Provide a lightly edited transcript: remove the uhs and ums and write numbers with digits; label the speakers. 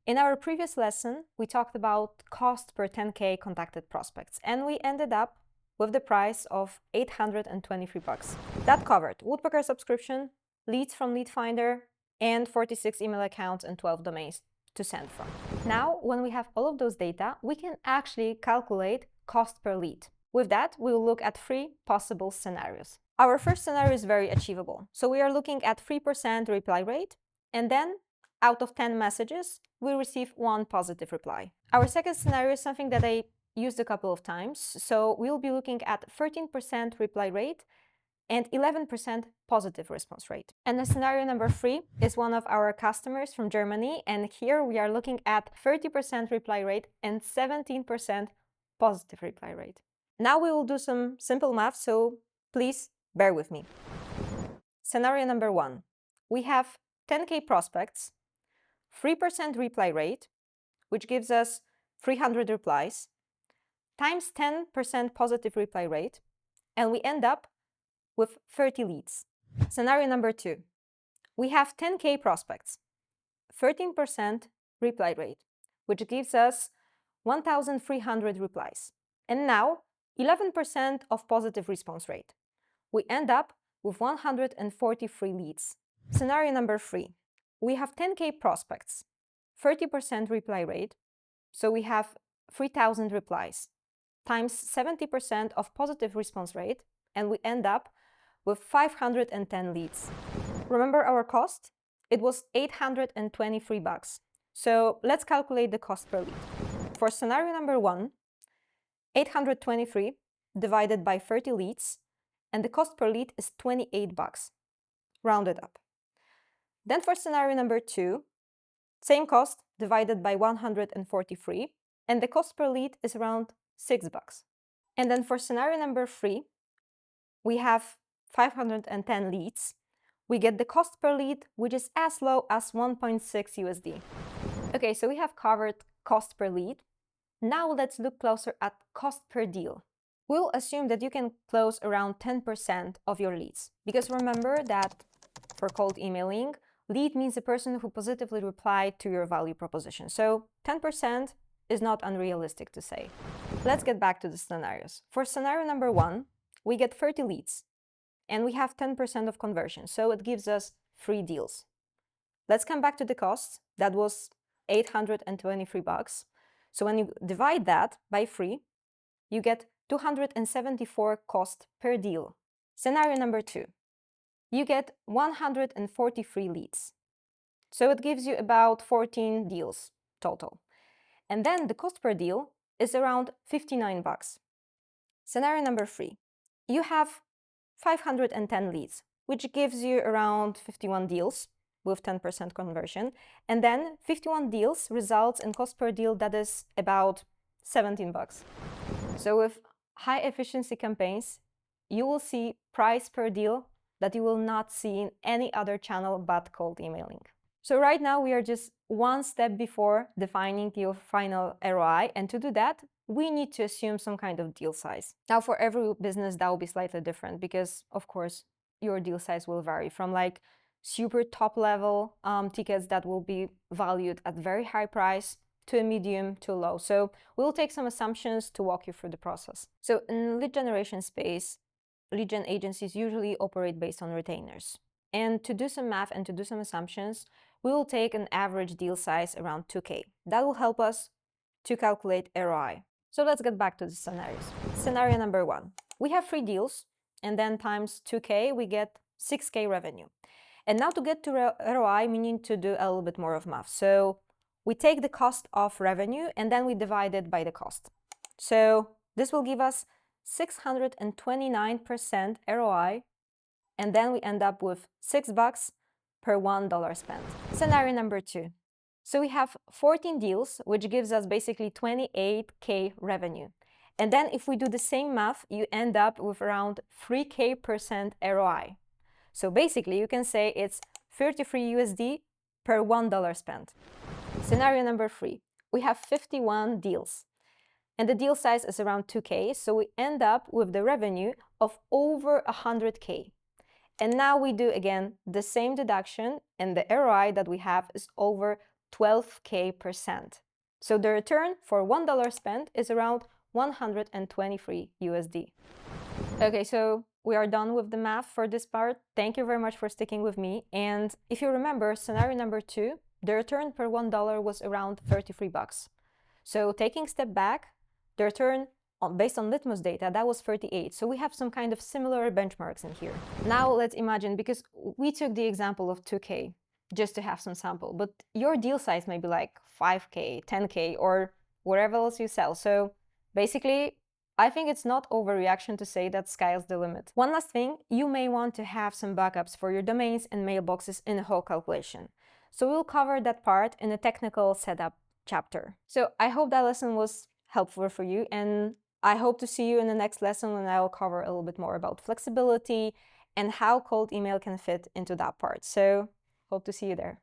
Speaker 1: In our previous lesson, we talked about cost per 10K contacted prospects, and we ended up with the price of $823. That covered Woodpecker subscription, leads from Lead Finder, and 46 email accounts and 12 domains to send from. Now, when we have all of those data, we can actually calculate cost per lead. With that, we will look at 3 possible scenarios. Our first scenario is very achievable. So we are looking at 3% reply rate, and then out of 10 messages, we receive 1 positive reply. Our second scenario is something that I used a couple of times. So we'll be looking at 13% reply rate and 11% positive response rate. And the scenario number 3 is one of our customers from Germany, and here we are looking at 30% reply rate and 17% positive reply rate. Now we will do some simple math, so please bear with me. Scenario number 1. We have 10K prospects, 3% reply rate, which gives us 300 replies, times 10% positive reply rate, and we end up with 30 leads. Scenario number 2. We have 10K prospects, 13% reply rate, which gives us 1,300 replies, and now 11% of positive response rate. We end up with 143 leads. Scenario number 3. We have 10K prospects, 30% reply rate, so we have 3,000 replies, times 70% of positive response rate, and we end up with 510 leads. Remember our cost? It was $823. So let's calculate the cost per lead. For scenario number 1, 823 divided by 30 leads, and the cost per lead is $28, rounded up. Then for scenario number 2, same cost divided by 143, and the cost per lead is around $6. And then for scenario number 3, we have 510 leads. We get the cost per lead, which is as low as 1.6 USD. Okay, so we have covered cost per lead. Now let's look closer at cost per deal. We'll assume that you can close around 10% of your leads, because remember that for cold emailing, lead means a person who positively replied to your value proposition. So 10% is not unrealistic to say. Let's get back to the scenarios. For scenario number 1, we get 30 leads and we have 10% of conversion. So it gives us 3 deals. Let's come back to the cost. That was $823. So when you divide that by 3, you get 274 cost per deal. Scenario number 2. You get 143 leads. So it gives you about 14 deals total. And then the cost per deal is around $59. Scenario number 3. You have 510 leads, which gives you around 51 deals with 10% conversion. And then 51 deals results in cost per deal that is about $17. So with high efficiency campaigns, you will see price per deal that you will not see in any other channel but cold emailing. So right now we are just one step before defining your final ROI, and to do that, we need to assume some kind of deal size. Now for every business that will be slightly different because of course your deal size will vary from like super top level tickets that will be valued at very high price to a medium to low. So we'll take some assumptions to walk you through the process. So in lead generation space, lead gen agencies usually operate based on retainers. And to do some math and to do some assumptions, we will take an average deal size around 2K. That will help us to calculate ROI. So let's get back to the scenarios. Scenario number 1. We have 3 deals, and then times 2K, we get 6K revenue. And now to get to ROI, we need to do a little bit more of math. So we take the cost of revenue, and then we divide it by the cost. So this will give us 629% ROI, and then we end up with $6 per $1 spent. Scenario number 2. So we have 14 deals, which gives us basically 28K revenue. And then if we do the same math, you end up with around 3K% ROI. So basically you can say it's 33 USD per $1 spent. Scenario number 3. We have 51 deals. And the deal size is around 2K, so we end up with the revenue of over 100K. And now we do again the same deduction, and the ROI that we have is over 12K%. So the return for $1 spent is around 123 USD. Okay, so we are done with the math for this part. Thank you very much for sticking with me. And if you remember, scenario number 2, the return per $1 was around 33 bucks. So taking a step back, the return based on litmus data, that was 38. So we have some kind of similar benchmarks in here. Now let's imagine, because we took the example of 2K just to have some sample, but your deal size may be like 5K, 10K, or whatever else you sell. So basically, I think it's not overreaction to say that sky's the limit. One last thing, you may want to have some backups for your domains and mailboxes in the whole calculation. So we'll cover that part in the technical setup chapter. So I hope that lesson was helpful for you, and I hope to see you in the next lesson when I will cover a little bit more about flexibility and how cold email can fit into that part. So hope to see you there.